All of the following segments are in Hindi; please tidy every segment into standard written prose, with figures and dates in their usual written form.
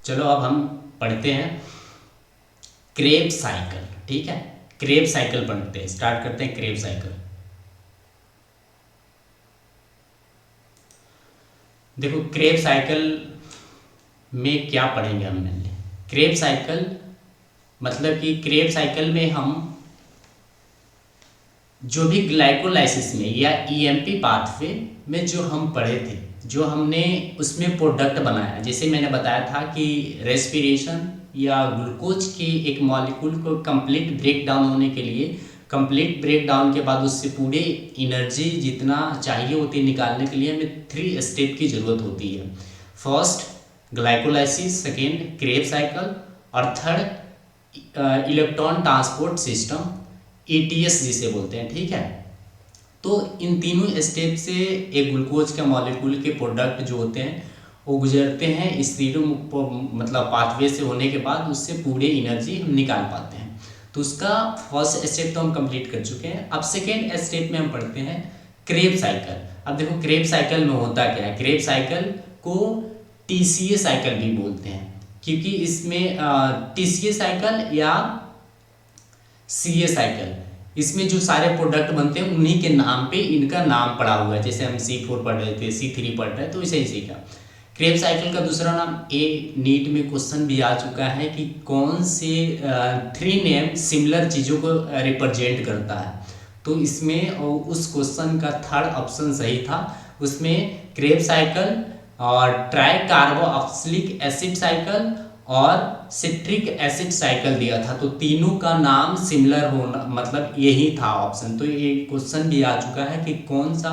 चलो अब हम पढ़ते हैं क्रेब साइकिल। ठीक है, क्रेब साइकिल पढ़ते हैं, स्टार्ट करते हैं क्रेब साइकिल। देखो क्रेब साइकिल में क्या पढ़ेंगे हम mainly? क्रेब साइकिल मतलब कि क्रेब साइकिल में हम जो भी ग्लाइकोलाइसिस में या ईएमपी पाथवे में जो हम पढ़े थे, जो हमने उसमें प्रोडक्ट बनाया, जैसे मैंने बताया था कि रेस्पिरेशन या ग्लूकोज के एक मॉलिक्यूल को कंप्लीट ब्रेक डाउन होने के लिए, कंप्लीट ब्रेक डाउन के बाद उससे पूरे एनर्जी जितना चाहिए होती है निकालने के लिए हमें 3 स्टेप की ज़रूरत होती है। First glycolysis, second Kreb cycle और third electron transport system, ETS जिसे बोलते हैं। ठीक है, तो इन तीनों स्टेप से एक ग्लूकोज के मॉलिक्यूल के प्रोडक्ट जो होते हैं वो गुजरते हैं इस तीनों मतलब पाथवे से होने के बाद उससे पूरे एनर्जी हम निकाल पाते हैं। तो उसका फर्स्ट स्टेप तो हम कंप्लीट कर चुके हैं। अब सेकेंड स्टेप में हम पढ़ते हैं क्रेब साइकिल। अब देखो क्रेब साइकिल में होता क्या है, क्रेब साइकिल को TCA साइकिल भी बोलते हैं, क्योंकि इसमें TCA साइकिल या CA साइकिल, इसमें जो सारे प्रोडक्ट बनते हैं उन्हीं के नाम पे इनका नाम पड़ा हुआ है। जैसे हम C4 पढ़ रहे थे, C3 पढ़ रहे हैं, तो इसे ही सीखा। क्रेब साइकिल का दूसरा नाम नीट में क्वेश्चन भी आ चुका है कि कौन से 3 नेम सिमिलर चीज़ों को रिप्रेजेंट करता है। तो इसमें उस क्वेश्चन का थर्ड ऑप्शन सही था। उसमें क्रेब साइकिल और ट्राई कार्बोक्सिलिक एसिड साइकिल और सिट्रिक एसिड साइकिल दिया था। तो तीनों का नाम सिमिलर होना मतलब यही था ऑप्शन। तो ये क्वेश्चन भी आ चुका है कि कौन सा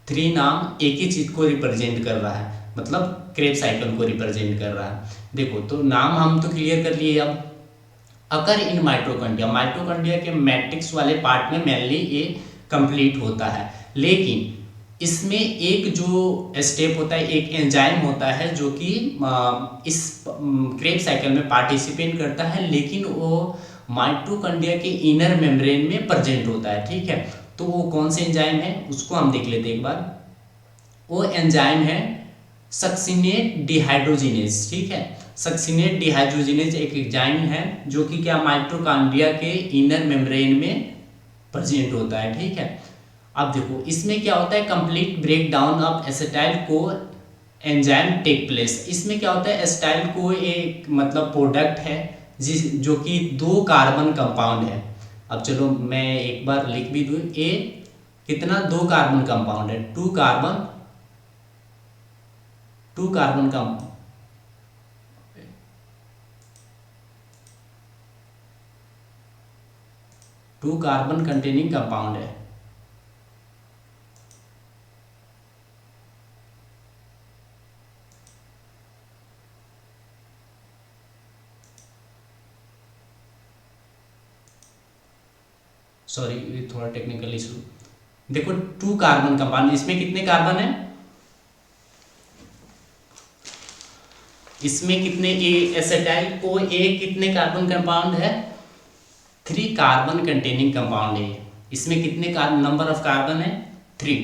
3 नाम एक ही चीज को रिप्रेजेंट कर रहा है, मतलब क्रेब साइकिल को रिप्रेजेंट कर रहा है। देखो तो नाम हम तो क्लियर कर लिए। अब अगर इन माइटोकॉन्ड्रिया, माइटोकॉन्ड्रिया के मैट्रिक्स वाले पार्ट में मेनली ये कंप्लीट होता है, लेकिन इसमें एक जो स्टेप होता है, एक एंजाइम होता है जो कि इस क्रेब साइकिल में पार्टिसिपेट करता है, लेकिन वो माइटोकॉन्ड्रिया के इनर मेम्ब्रेन में प्रेजेंट होता है। ठीक है, तो वो कौन से एंजाइम है उसको हम देख लेते हैं एक बार। वो एंजाइम है सक्सिनेट डिहाइड्रोजिनेज। ठीक है, सक्सिनेट डिहाइड्रोजिनेज एक एंजाइम है जो कि क्या माइटोकॉन्ड्रिया के इनर मेम्ब्रेन में प्रेजेंट होता है। ठीक है, अब देखो इसमें क्या होता है, complete break down of acetyl को एंजाइम टेक प्लेस। इसमें क्या होता है, एसिटाइल को एक मतलब प्रोडक्ट है जो कि 2 कार्बन कंपाउंड है। अब चलो मैं एक बार लिख भी दूं, ए कितना 2 कार्बन कंपाउंड है, 2 carbon compound, 2 carbon containing compound है। सॉरी थोड़ा टेक्निकल इशू। देखो 2 कार्बन कंपाउंड, इसमें कितने कार्बन है, इसमें कितने एसिटाइल को कितने कार्बन कंपाउंड है, 3 कार्बन कंटेनिंग कंपाउंड है। इसमें कितने नंबर ऑफ कार्बन है, 3।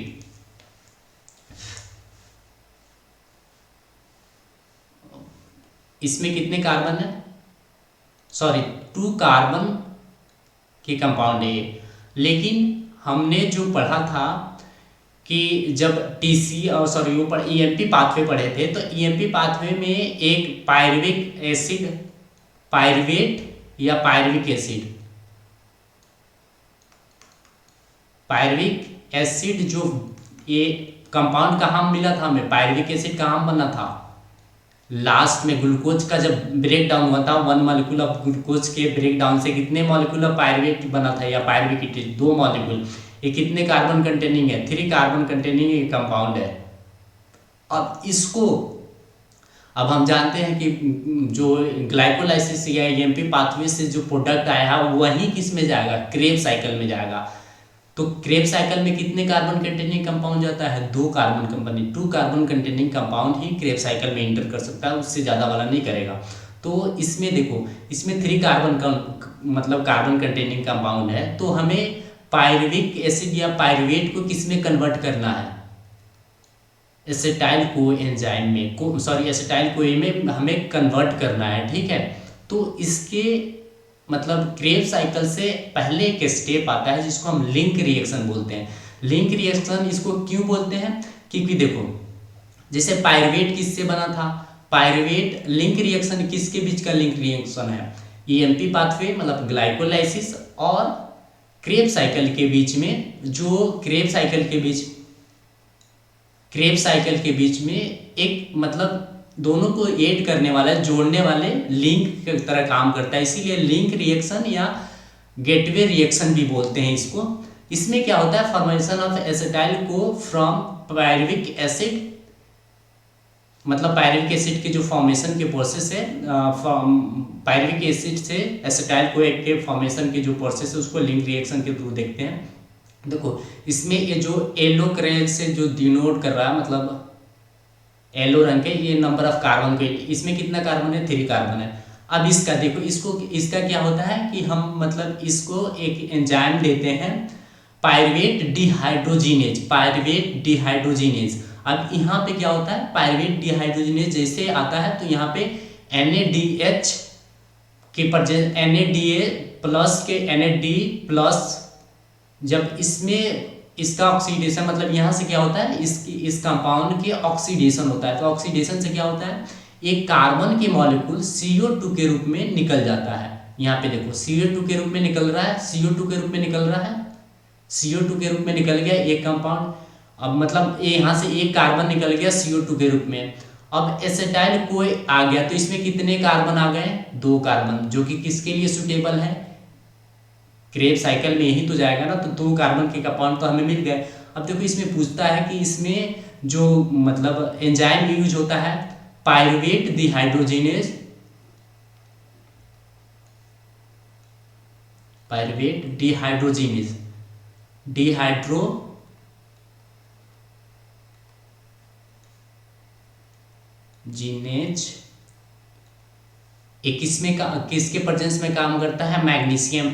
इसमें कितने कार्बन है, सॉरी 2 कार्बन के कंपाउंड है। लेकिन हमने जो पढ़ा था कि जब TC और सॉरी वो EMP पाथवे पढ़े थे, तो EMP पाथवे में एक पायरुविक एसिड, पायरुवेट या पायरुविक एसिड, पायरुविक एसिड जो ये कंपाउंड कहाँ मिला था हमें, पायरुविक एसिड कहाँ बना था, लास्ट में ग्लूकोज का जब ब्रेक डाउन हुआ था, 1 मॉलिक्यूल ऑफ ग्लूकोज के ब्रेक डाउन से कितने मॉलिक्यूल ऑफ पायरुवेट बना था या पायरुविक एसिड, 2 मॉलिक्यूल। ये कितने कार्बन कंटेनिंग है, 3 कार्बन कंटेनिंग ये कंपाउंड है। अब इसको अब हम जानते हैं कि जो ग्लाइकोलाइसिस या EMP पाथवे से जो प्रोडक्ट आया है वही किस में जाएगा, क्रेब साइकिल में जाएगा। तो क्रेब साइकिल में कितने कार्बन कंटेनिंग कंपाउंड जाता है, 2 carbon company, 2 carbon containing compound ही क्रेब साइकिल में इंटर कर सकता है, उससे ज़्यादा वाला नहीं करेगा। तो इसमें देखो इसमें 3 कार्बन का मतलब कार्बन कंटेनिंग कंपाउंड है, तो हमें पायरुविक एसिड या पायरुवेट को किस में कन्वर्ट करना है, एसिटाइल को एंजाइम में एसिटाइल को में हमें कन्वर्ट करना है, ठीक है। तो इसके मतलब क्रेब्स साइकिल से पहले एक स्टेप आता है जिसको हम लिंक रिएक्शन बोलते हैं। लिंक रिएक्शन इसको क्यों बोलते हैं, क्योंकि देखो जैसे पायरुवेट किससे बना था, पायरुवेट लिंक रिएक्शन किसके बीच का लिंक रिएक्शन है, ईएमपी पाथवे मतलब ग्लाइकोलाइसिस और क्रेब्स साइकिल के बीच में, जो क्रेब्स साइकिल के बीच में एक मतलब दोनों को ऐड करने वाला, जोड़ने वाले लिंक की तरह काम करता है, इसीलिए लिंक रिएक्शन या गेटवे रिएक्शन भी बोलते हैं इसको। इसमें क्या होता है, फॉर्मेशन ऑफ एसिटाइल को फ्रॉम पायरुविक एसिड, मतलब पायरुविक एसिड के जो फॉर्मेशन के प्रोसेस है, पायरुविक एसिड से एसिटाइल को एक के फॉर्मेशन के जो प्रोसेस है उसको लिंक रिएक्शन के थ्रू देखते हैं। देखो इसमें ये जो येलो कलर से जो डिनोट कर रहा है, मतलब येलो रंग के, ये नंबर ऑफ कार्बन के, इसमें कितना कार्बन है, 3 कार्बन है। अब इसका देखो, इसका क्या होता है कि हम मतलब इसको एक एंजाइम देते हैं पायरुवेट डिहाइड्रोजिनेज। अब यहाँ पे क्या होता है, पायरुवेट डिहाइड्रोजिनेज जैसे आता है तो यहाँ पे NADH के प्रेजेंस, NADA प्लस के NAD प्लस, जब इसमें इसका ऑक्सीडेशन मतलब यहाँ से क्या होता है, इस कंपाउंड के ऑक्सीडेशन होता है। तो ऑक्सीडेशन से क्या होता है, एक कार्बन के मॉलिक्यूल CO2 के रूप में निकल जाता है। यहाँ पे देखो CO2 के रूप में निकल रहा है, CO2 के रूप में निकल रहा है, CO2 के रूप में निकल गया एक कंपाउंड। अब मतलब यहाँ से एक कार्बन निकल गया CO2 के रूप में। अब एसिटाइल को आ गया तो इसमें कितने कार्बन आ गए, 2 कार्बन, जो कि किसके लिए सुटेबल है, क्रेब्स साइकिल में यही तो जाएगा ना, तो 2 कार्बन के कंपाउंड तो हमें मिल गए। अब देखो इसमें पूछता है कि इसमें जो मतलब एंजाइम यूज होता है पायरुवेट डिहाइड्रोजिनेज, एक इसमें किसके प्रेजेंस में काम करता है, मैग्नीशियम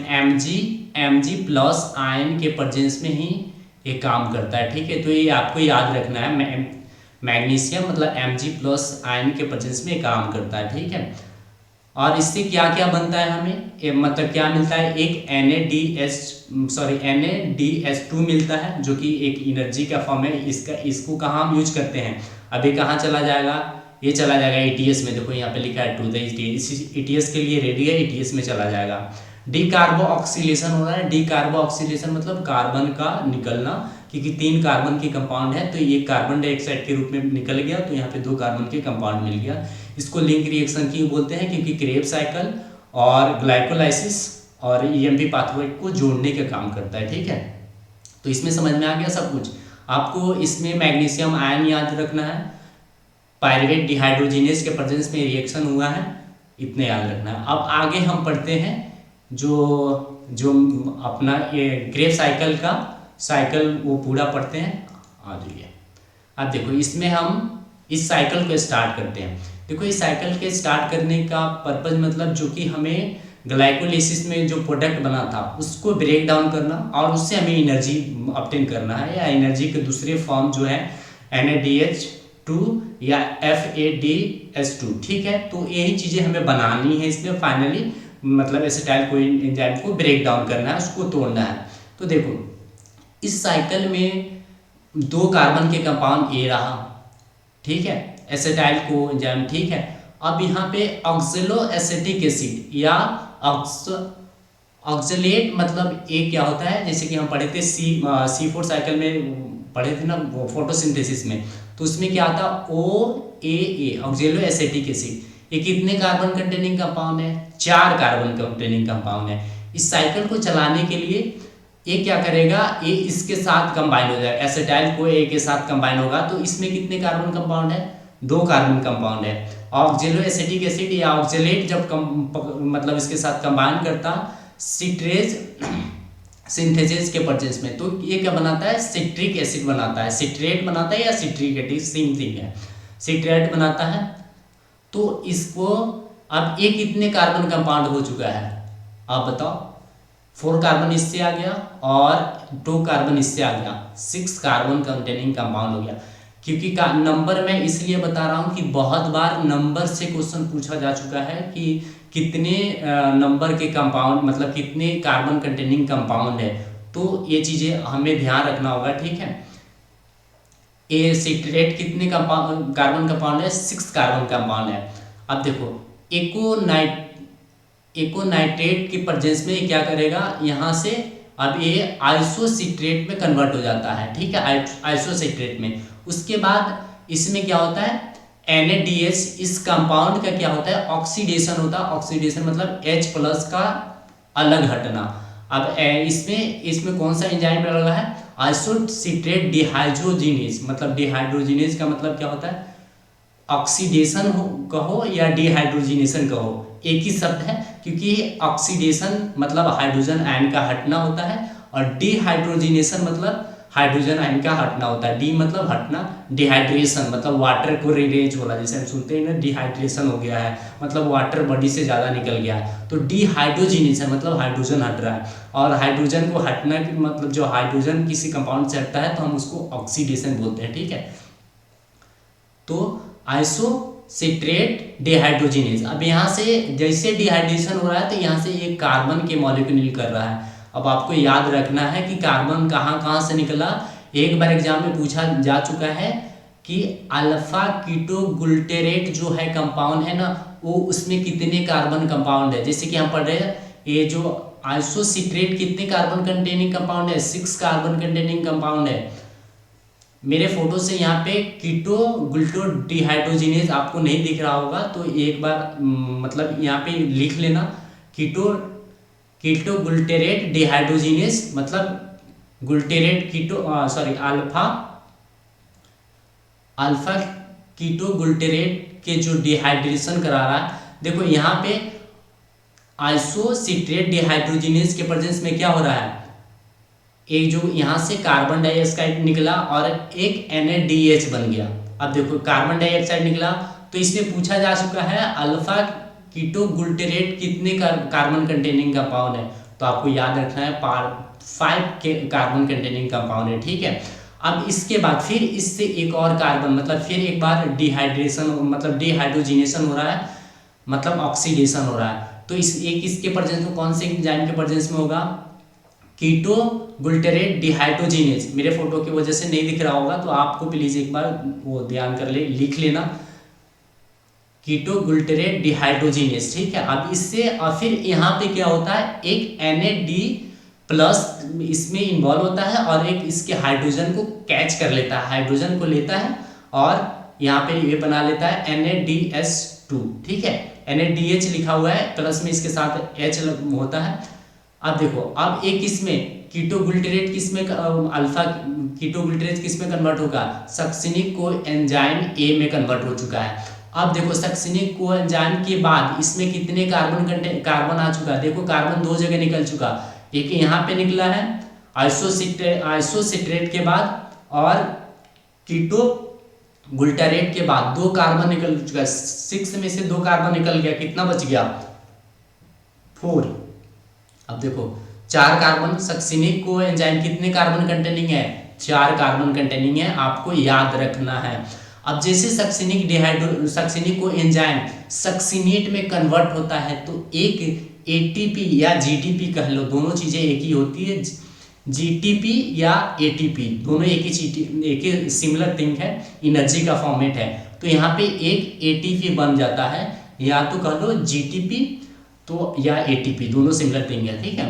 Mg प्लस आयन के प्रेजेंस में ही ये काम करता है, ठीक है। तो ये आपको याद रखना है, मैग्नीशियम मतलब Mg प्लस आयन के प्रेजेंस में काम करता है, ठीक है। और इससे क्या क्या बनता है हमें, मतलब क्या मिलता है, एक NADH2 मिलता है जो कि एक एनर्जी का फॉर्म है। इसको कहाँ हम यूज करते हैं, अभी कहाँ चला जाएगा, ये चला जाएगा ETS में। देखो यहाँ पे लिखा है 2 ETS के लिए रेडी है, ETS में चला जाएगा। डिकार्बो ऑक्सीलेशन हो रहा है, डिकार्बो ऑक्सीलेशन मतलब कार्बन का निकलना, क्योंकि 3 कार्बन की कंपाउंड है तो ये कार्बन डाइऑक्साइड के रूप में निकल गया, तो यहाँ पे 2 कार्बन के कंपाउंड मिल गया। इसको लिंक रिएक्शन क्यों बोलते हैं, क्योंकि क्रेब्स साइकिल और ग्लाइकोलाइसिस और EMP पाथवे को जोड़ने का काम करता है, ठीक है। तो इसमें समझ में आ गया सब कुछ। आपको इसमें मैग्नीशियम आयन याद रखना है, पायरुवेट डिहाइड्रोजिनेज के प्रेजेंस में रिएक्शन हुआ है, इतने याद रखना है। अब आगे हम पढ़ते हैं जो अपना ये क्रेब्स साइकिल का साइकिल वो पूरा पढ़ते हैं। आ जाइए, अब देखो इसमें हम इस साइकिल को स्टार्ट करते हैं। देखो इस साइकिल के स्टार्ट करने का पर्पज मतलब जो कि हमें ग्लाइकोलाइसिस में जो प्रोडक्ट बना था उसको ब्रेक डाउन करना और उससे हमें एनर्जी ऑब्टेन करना है, या एनर्जी के दूसरे फॉर्म जो है NADH2 या FADH2, ठीक है। तो यही चीज़ें हमें बनानी है इसमें, फाइनली मतलब एसिटाइल को एंजाइम को ब्रेक डाउन करना है, उसको तोड़ना है। तो देखो इस साइकिल में 2 कार्बन के कंपाउंड ए रहा, ठीक है, एसिटाइल को एंजाइम, ठीक है। अब यहाँ पे ऑक्सलो एसिटिक एसिड या ऑक्सलेट मतलब ए क्या होता है, जैसे कि हम पढ़े थे C4 साइकिल में पढ़े थे ना फोटोसिंथेसिस में, तो उसमें क्या आता OAA ऑक्सलो एसिटिक एसिड। ये कितने कार्बन कंटेनिंग कंपाउंड है, 4 कार्बन कंटेनिंग कंपाउंड है। इस साइकिल को चलाने के लिए ये क्या करेगा, ये इसके साथ कंबाइन हो जाएगा, एसिटाइल को ए के साथ कंबाइन होगा, तो इसमें कितने कार्बन कंपाउंड है, 2 कार्बन कंपाउंड है। ऑक्सलो एसिटिक एसिड या ऑक्सलेट जब मतलब इसके साथ कंबाइन करता सिट्रेज सिंथेसिस के प्रोसेस में, तो ये क्या बनाता है, सिट्रिक एसिड बनाता है, सिट्रेट बनाता है या सिट्रिक एसिड सेम थिंग है, सिट्रेट बनाता है। तो इसको अब ये कितने कार्बन कंपाउंड हो चुका है, आप बताओ, 4 कार्बन इससे आ गया और 2 कार्बन इससे आ गया, 6 कार्बन कंटेनिंग कंपाउंड हो गया। क्योंकि का नंबर मैं इसलिए बता रहा हूँ कि बहुत बार नंबर से क्वेश्चन पूछा जा चुका है कि कितने नंबर के कंपाउंड, मतलब कितने कार्बन कंटेनिंग कंपाउंड है, तो ये चीज़ें हमें ध्यान रखना होगा, ठीक है। ए सिट्रेट कितने कार्बन कंपाउंड है, 6 कार्बन कंपाउंड है। अब देखो एकोनाइट्रेट की प्रेजेंस में ये क्या करेगा, यहाँ से अब ये आइसोसिट्रेट में कन्वर्ट हो जाता है, ठीक है, आइसोसिट्रेट में। उसके बाद इसमें क्या होता है, NaDH, इस कंपाउंड का क्या होता है, ऑक्सीडेशन होता है। ऑक्सीडेशन मतलब H+ का अलग हटना। अब इसमें कौन सा एंजाइम लगा है, आइसोसिट्रेट डिहाइड्रोजिनेज, मतलब डिहाइड्रोजिनेज का मतलब क्या होता है, ऑक्सीडेशन कहो या डिहाइड्रोजिनेशन कहो, एक ही शब्द है, क्योंकि ऑक्सीडेशन मतलब हाइड्रोजन आयन का हटना होता है और डिहाइड्रोजिनेशन मतलब हाइड्रोजन आयन का हटना होता है। डी मतलब हटना, डिहाइड्रेशन मतलब वाटर को रिरेज होना, जैसे हम सुनते हैं ना डिहाइड्रेशन हो गया है, मतलब वाटर बॉडी से ज़्यादा निकल गया है। तो डिहाइड्रोजिनेशन मतलब हाइड्रोजन हट रहा है, और हाइड्रोजन को हटना मतलब जो हाइड्रोजन किसी कंपाउंड से हटता है तो हम उसको ऑक्सीडेशन बोलते हैं, ठीक है। तो आइसोसिट्रेट डिहाइड्रोजिनेज, अब यहाँ से जैसे डिहाइड्रेशन हो रहा है तो यहाँ से एक कार्बन के मॉलिक्यूल कर रहा है। अब आपको याद रखना है कि कार्बन कहाँ कहाँ से निकला। एक बार एग्जाम में पूछा जा चुका है कि अल्फा कीटोगुल्टेरेट जो है कंपाउंड है ना, वो उसमें कितने कार्बन कंपाउंड है। जैसे कि हम पढ़ रहे हैं ये जो आइसोसिट्रेट कितने कार्बन कंटेनिंग कंपाउंड है, 6 कार्बन कंटेनिंग कंपाउंड है। मेरे फोटो से यहाँ पे कीटो गुल्टो डिहाइड्रोजिनेज आपको नहीं दिख रहा होगा, तो एक बार मतलब यहाँ पे लिख लेना, कीटो गुल्टेरेट डिहाइड्रोजिनेज, मतलब गुल्टेरेट अल्फा कीटो गुल्टेरेट के जो डिहाइड्रेशन करा रहा है। देखो यहाँ पे आइसोसिट्रेट डिहाइड्रोजिनेज के प्रेजेंस में क्या हो रहा है, एक जो यहाँ से कार्बन डाइऑक्साइड निकला और एक NaDH बन गया। अब देखो कार्बन डाइऑक्साइड निकला तो इसमें पूछा जा चुका है अल्फा कीटोगुल्टेरेट कितने कार्बन कंटेनिंग कंपाउंड है, तो आपको याद रखना है 5 कार्बन कंटेनिंग कंपाउंड है, ठीक है। अब इसके बाद फिर इससे एक और कार्बन, मतलब फिर एक बार डिहाइड्रेशन मतलब डिहाइड्रोजिनेशन हो रहा है, मतलब ऑक्सीडेशन हो रहा है। तो इसके प्रेजेंस में कौन से एंजाइम के प्रेजेंस में होगा, कीटो गुल्टेरेट डिहाइड्रोजिनेज। मेरे फोटो की वजह से नहीं दिख रहा होगा तो आपको प्लीज एक बार वो ध्यान कर ले, लिख लेना कीटो गुल्टेरेट डिहाइड्रोजिनेज, ठीक है। अब इससे और फिर यहाँ पे क्या होता है, एक NAD+ इसमें इन्वॉल्व होता है और एक इसके हाइड्रोजन को कैच कर लेता है, हाइड्रोजन को लेता है और यहाँ पे ये बना लेता है NADH2, ठीक है। NADH लिखा हुआ है प्लस में इसके साथ H होता है। अब देखो अब एक इसमें कीटोगुल्टेरेट किसमें अल्फा कीटोगुल्टेरेट किसमें कन्वर्ट होगा, सक्सिनिक को एंजाइम A में कन्वर्ट हो चुका है। अब देखो सक्सिनिक को एंजाइम के बाद इसमें कितने कार्बन आ चुका है, देखो कार्बन 2 जगह निकल चुका, एक यहाँ पे निकला है आइसोसिट्रेट के बाद और कीटो गुल्टेरेट के बाद 2 कार्बन निकल चुका है। 6 में से 2 कार्बन निकल गया, कितना बच गया 4। अब देखो 4 कार्बन, सक्सिनिक को एंजाइम कितने कार्बन कंटेनिंग है, 4 कार्बन कंटेनिंग है, आपको याद रखना है। अब जैसे सक्सिनिक को एंजाइम सक्सिनेट में कन्वर्ट होता है तो एक ATP या GTP कह लो, दोनों चीजें एक ही होती है, GTP या ATP दोनों एक ही सिमिलर थिंग है, एनर्जी का फॉर्मेट है। तो यहाँ पे एक ATP बन जाता है, या तो कह लो GTP तो या ATP, दोनों सिमिलर थिंग है, ठीक है।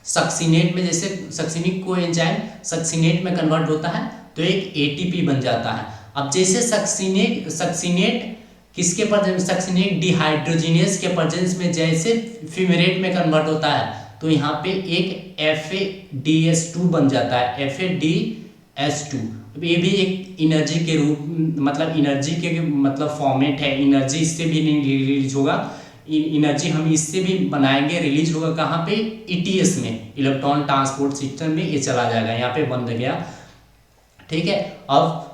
सक्सिनेट में जैसे सक्सिनिक को एंजाइम सक्सिनेट में कन्वर्ट होता है तो एक ATP बन जाता है। अब जैसे सक्सिनेट किसके प्रेजेंस, सक्सिनेट डिहाइड्रोजिनेज के प्रेजेंस में जैसे फ्यूमेरेट में कन्वर्ट होता है तो यहाँ पे एक FADH2 बन जाता है, FADH2। ये भी एक एनर्जी के रूप मतलब एनर्जी के मतलब फॉर्मेट है, एनर्जी इससे भी नहीं रिलीज होगा, एनर्जी हम इससे भी बनाएंगे, रिलीज होगा कहाँ पे, ETS में, इलेक्ट्रॉन ट्रांसपोर्ट सिस्टम में ये चला जाएगा, यहाँ पे बंद गया, ठीक है। अब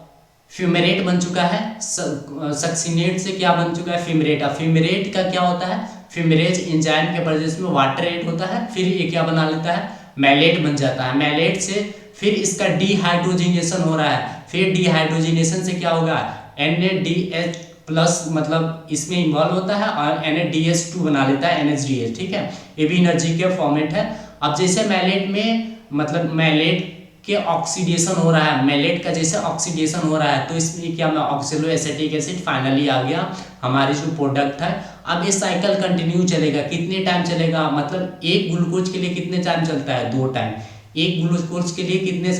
फ्यूमेरेट बन चुका है, सक्सिनेट से क्या बन चुका है, फ्यूमेरेट। अब फ्यूमेरेट का क्या होता है, फ्यूमेरेज एंजाइम के प्रेजेंस में वाटर ऐड होता है, फिर ये क्या बना लेता है, मैलेट बन जाता है। मैलेट से फिर इसका डिहाइड्रोजिनेशन हो रहा है, फिर डिहाइड्रोजिनेशन से क्या होगा, NADH प्लस मतलब इसमें इन्वॉल्व होता है और NADH2 बना लेता है NHDH, ठीक है। ये भी एनर्जी के फॉर्मेट है। अब जैसे मैलेट में मतलब मैलेट के ऑक्सीडेशन हो रहा है, मैलेट का जैसे ऑक्सीडेशन हो रहा है, तो इसमें क्या ऑक्सैलो एसिटिक एसिड फाइनली आ गया हमारे जो प्रोडक्ट है। अब ये साइकिल कंटिन्यू चलेगा, कितने टाइम चलेगा, मतलब एक ग्लूकोज के लिए कितने टाइम चलता है, 2 टाइम। एक ग्लूकोज के लिए कितने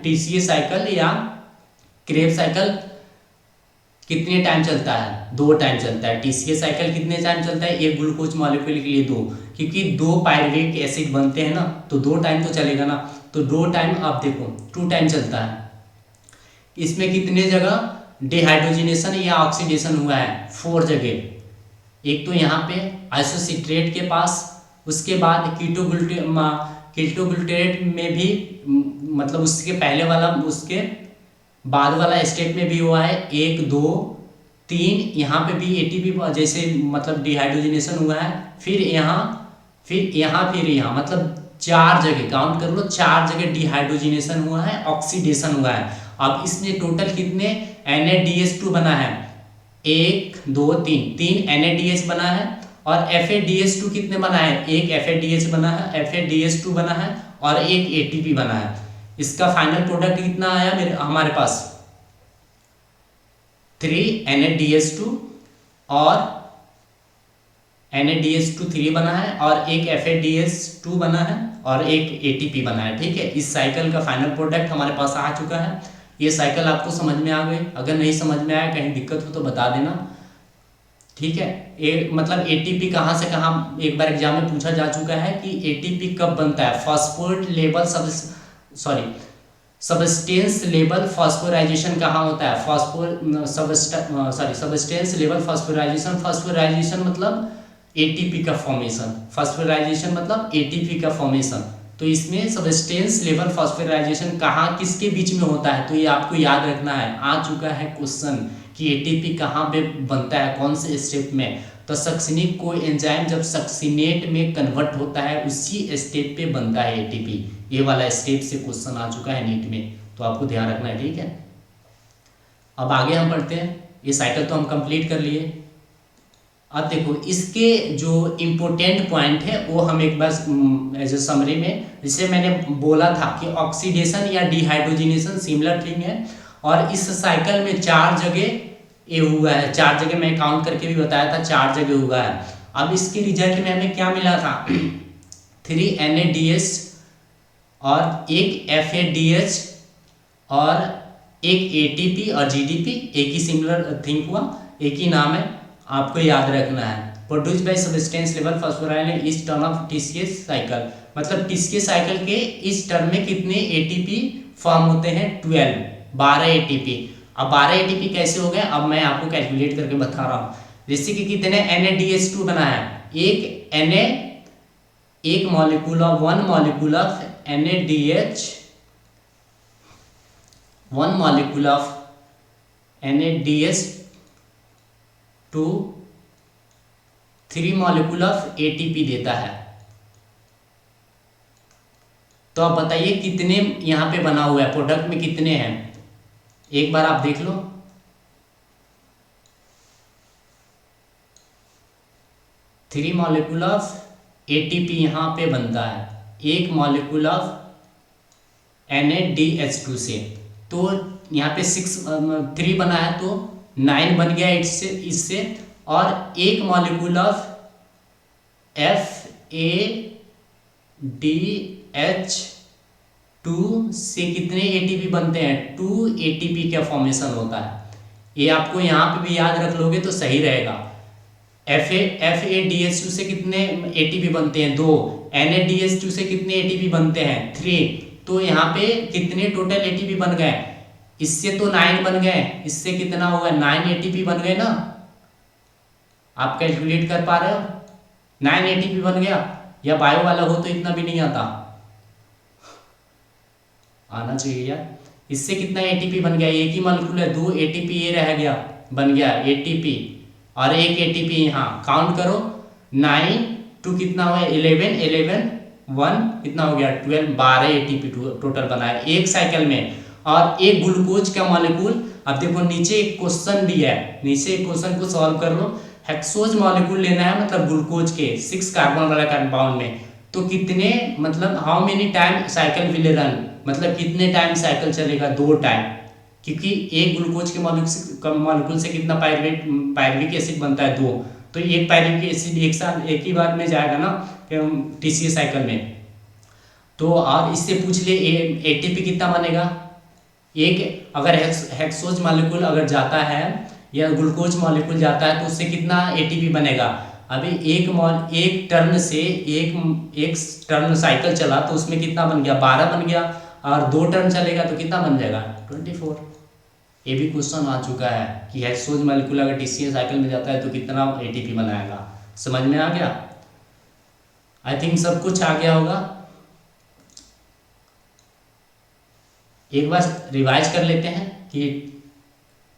TCA साइकिल या क्रेब साइकिल कितने टाइम चलता है, 2 टाइम चलता है। TCA साइकिल कितने टाइम चलता है, एक ग्लूकोज मॉलिक्यूल के लिए 2, क्योंकि 2 पायरुवेट एसिड बनते हैं ना, तो 2 टाइम तो चलेगा ना, तो 2 टाइम आप देखो 2 टाइम चलता है। इसमें कितने जगह डिहाइड्रोजिनेशन या ऑक्सीडेशन हुआ है, 4 जगह। एक तो यहाँ पे आइसोसिट्रेट के पास, उसके बाद कीटोग्लूटेरेट में भी मतलब उसके पहले वाला उसके बाद वाला स्टेप में भी हुआ है, 1 2 3, यहाँ पे भी ATP जैसे मतलब डिहाइड्रोजिनेशन हुआ है। फिर यहाँ मतलब 4 जगह काउंट कर लो, 4 जगह डिहाइड्रोजिनेशन हुआ है, ऑक्सीडेशन हुआ है। अब इसमें टोटल कितने NADH2 बना है, 1 2 3 NADH बना है, और FADH2 कितने बना है, एक FADH बना है, FADH2 बना है और एक ATP बना है। इसका फाइनल प्रोडक्ट कितना आया हमारे पास, 3 NADH2 और NADH2 3 बना है और एक FADH2 बना है और एक ATP बना है, ठीक है। इस साइकिल का फाइनल प्रोडक्ट हमारे पास आ चुका है। ये साइकिल आपको समझ में आ गई, अगर नहीं समझ में आया कहीं दिक्कत हो तो बता देना, ठीक है। ये मतलब ATP कहाँ से कहाँ एक बार एग्जाम में पूछा जा चुका है कि ATP कब बनता है, फॉस्फोरेट लेवल सबस्टेंस लेवल फॉस्फोराइजेशन कहाँ होता है, सबस्टेंस लेवल फॉस्फोराइजेशन मतलब ATP का फॉर्मेशन, फॉस्फोराइजेशन मतलब ATP का फॉर्मेशन। तो इसमें सबस्टेंस लेवल फॉस्फोराइजेशन कहाँ किसके बीच में होता है, तो ये आपको याद रखना है। आ चुका है क्वेश्चन कि ATP कहाँ पे बनता है, कौन से स्टेप में, तो सक्सिनिक कोएंजाइम जब सक्सिनेट में कन्वर्ट होता है उसी स्टेप पे बनता है ATP। ये वाला स्टेप से क्वेश्चन आ चुका है नीट में, तो आपको ध्यान रखना है, ठीक है। अब आगे हम पढ़ते हैं, ये साइकिल तो हम कंप्लीट कर लिए। अब देखो इसके जो इम्पोर्टेंट पॉइंट है वो हम एक बार एज ए समरी में, जैसे मैंने बोला था कि ऑक्सीडेशन या डिहाइड्रोजिनेशन सिमिलर थिंग है, और इस साइकिल में 4 जगह ये हुआ है, 4 जगह मैं काउंट करके भी बताया था, 4 जगह हुआ है। अब इसके रिजल्ट में हमें क्या मिला था, 3 NADH और एक FADH और एक ATP और GDP, एक ही सिमिलर थिंग हुआ, एक ही नाम है, आपको याद रखना है। Produce by substance level phosphoryl इस टर्म ऑफ TCA साइकिल, मतलब TCA साइकिल के इस टर्म में कितने ATP फॉर्म होते हैं, 12 ATP। अब 12 ATP कैसे हो गए, अब मैं आपको कैलकुलेट करके बता रहा हूँ। जैसे कि कितने NADH2 बना है, एक molecule of 1 molecule of NADH, 1 molecule of NADH2 3 molecule of ATP देता है। तो आप बताइए कितने यहां पे बना हुआ है, प्रोडक्ट में कितने हैं, एक बार आप देख लो। 3 मॉलिक्यूल ऑफ ATP यहां पे बनता है, 1 मॉलिक्यूल ऑफ NADH2 से, तो यहाँ पे 3 बना है तो 9 बन गया इससे, और 1 मॉलिक्यूल ऑफ FADH2 से कितने ATP बनते हैं, 2 ATP का फॉर्मेशन होता है। ये आपको यहाँ पे भी याद रख लोगे तो सही रहेगा। FADH2 से कितने ATP बनते हैं, 2, NADH2 से कितने ATP बनते हैं, 3, तो यहाँ पे कितने टोटल ATP बन गए, इससे तो 9 बन गए, इससे कितना हुआ, 9 ATP बन गए ना, आप कैलकुलेट कर पा रहे हो, 9 ATP बन गया, या बायो वाला हो तो इतना भी नहीं आता, आना चाहिए यार। इससे कितना ATP बन गया, एक ही मॉलिक्यूल है, 2 ATP ये रह गया, बन गया ATP, और एक ATP यहाँ काउंट करो, 9 2 कितना हुआ, 11 1 कितना हो गया, 12 ATP टोटल बना है एक साइकिल में। और एक ग्लूकोज का मॉलिक्यूल, अब देखो नीचे एक क्वेश्चन भी है, नीचे एक क्वेश्चन को सॉल्व कर लो। हेक्सोज मॉलिक्यूल लेना है मतलब ग्लूकोज के 6 कार्बन वाला कंपाउंड में, तो कितने मतलब how many time cycle will run, मतलब कितने टाइम साइकिल चलेगा, 2 टाइम, क्योंकि एक ग्लूकोज के मॉलिक्यूल से कितना पायरुविक एसिड बनता है, 2, तो एक पायरुविक एसिड एक साथ एक ही बार में जाएगा ना टीसीए साइकिल में। तो और इससे पूछ ले एटीपी कितना बनेगा, एक अगर हेक्सोज मॉलिक्यूल अगर जाता है या ग्लूकोज मॉलिक्यूल जाता है तो उससे कितना एटीपी बनेगा। अभी एक टर्न से एक टर्न साइकिल चला तो उसमें कितना बन गया, 12 बन गया, और 2 टर्न चलेगा तो कितना बन जाएगा, 24। ये भी क्वेश्चन आ चुका है कि हेक्सोज मॉलिक्यूल अगर टीसीए साइकिल में जाता है तो कितना एटीपी बनाएगा। समझ में आ गया? आई थिंक सब कुछ आ गया होगा। एक बार रिवाइज कर लेते हैं कि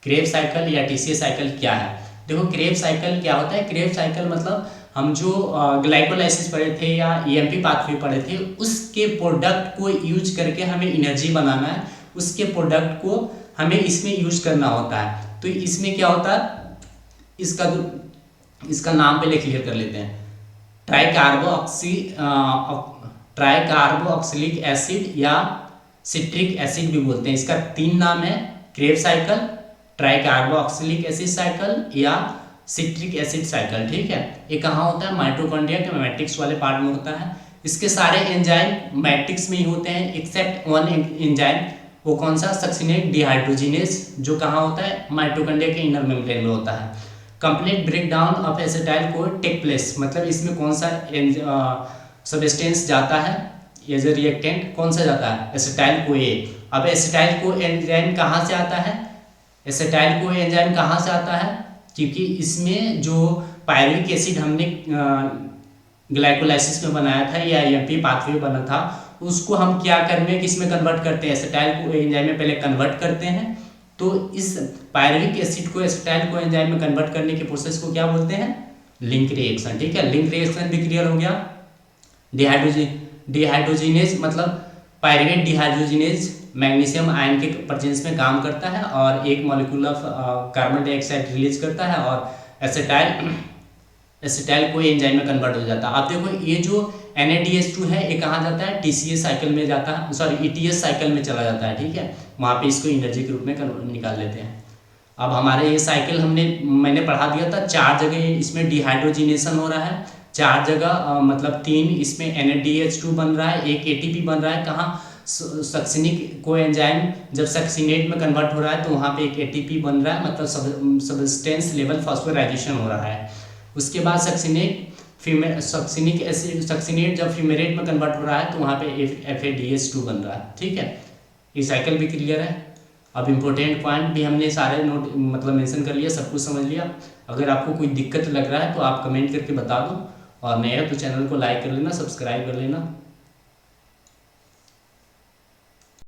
क्रेब साइकिल या टीसीए साइकिल क्या है। देखो क्रेब साइकिल क्या होता है, क्रेब साइकिल मतलब हम जो ग्लाइकोलाइसिस पढ़े थे या ईएमपी पाथवे पढ़े थे उसके प्रोडक्ट को यूज करके हमें एनर्जी बनाना है, उसके प्रोडक्ट को हमें इसमें यूज करना होता है। तो इसमें क्या होता है, इसका नाम पहले क्लियर कर लेते हैं। ट्राइकार्बोक्सिलिक एसिड या सिट्रिक एसिड भी बोलते हैं, इसका 3 नाम है, Krebs cycle, tricarboxylic acid cycle या सिट्रिक एसिड साइकिल। ठीक है, ये कहाँ होता है, माइटोकॉन्ड्रिया के मैट्रिक्स वाले पार्ट में होता है। इसके सारे एंजाइम मैट्रिक्स में ही होते हैं एक्सेप्ट वन एंजाइम, वो कौन सा, सक्सिनेट डिहाइड्रोजिनेज, जो कहाँ होता है, माइटोकॉन्ड्रिया के इनर मेम्ब्रेन में होता है। कंप्लीट ब्रेकडाउन ऑफ एसिटाइल को टेक प्लेस, मतलब इसमें कौन सा सब्सटेंस जाता है एज ए रिएक्टेंट, कौन सा जाता है, एसिटाइल को ए। अब एसिटाइल को एंजाइम कहाँ से आता है, एसिटाइल को एंजाइम कहाँ से आता है, क्योंकि इसमें जो पायरुविक एसिड हमने ग्लाइकोलाइसिस में बनाया था या एमपी पाथवे बना था, उसको हम क्या करने किसमें कन्वर्ट करते हैं, एसिटाइल को एंजाइम में पहले कन्वर्ट करते हैं। तो इस पायरुविक एसिड को एसिटाइल को एंजाइम में कन्वर्ट करने के प्रोसेस को क्या बोलते हैं, लिंक रिएक्शन। ठीक है, लिंक रिएक्शन भी क्लियर हो गया। डिहाइड्रोजिनेज मतलब पायरुवेट डिहाइड्रोजिनेज मैग्नीशियम आयन के प्रेजेंस में काम करता है और एक molecule of carbon dioxide release करता है और एसिटाइल को एंजाइम में कन्वर्ट हो जाता है। आप देखो ये जो NADH2 है ये कहाँ जाता है, TCA साइकिल में जाता है, सॉरी ETS साइकिल में चला जाता है। ठीक है, वहाँ पे इसको एनर्जी के रूप में निकाल लेते हैं। अब हमारे ये साइकिल मैंने पढ़ा दिया था, 4 जगह इसमें डिहाइड्रोजिनेशन हो रहा है, 4 जगह मतलब 3 इसमें NADH2 बन रहा है, एक ATP बन रहा है, कहाँ सक्सिनिक को एंजाइम जब सक्सिनेट में कन्वर्ट हो रहा है तो वहाँ पे एक ATP बन रहा है, मतलब सब्सटेंस लेवल फॉस्फोराइजेशन हो रहा है। उसके बाद सक्सिनिक एसिड सक्सिनेट जब फ्यूमेरेट में कन्वर्ट हो रहा है तो वहाँ पे FADH2 बन रहा है। ठीक है, ये साइकिल भी क्लियर है। अब इम्पोर्टेंट पॉइंट भी हमने सारे नोट मतलब मेंशन कर लिया, सब कुछ समझ लिया। अगर आपको कोई दिक्कत लग रहा है तो आप कमेंट करके बता दो, और नया तो चैनल को लाइक कर लेना, सब्सक्राइब कर लेना।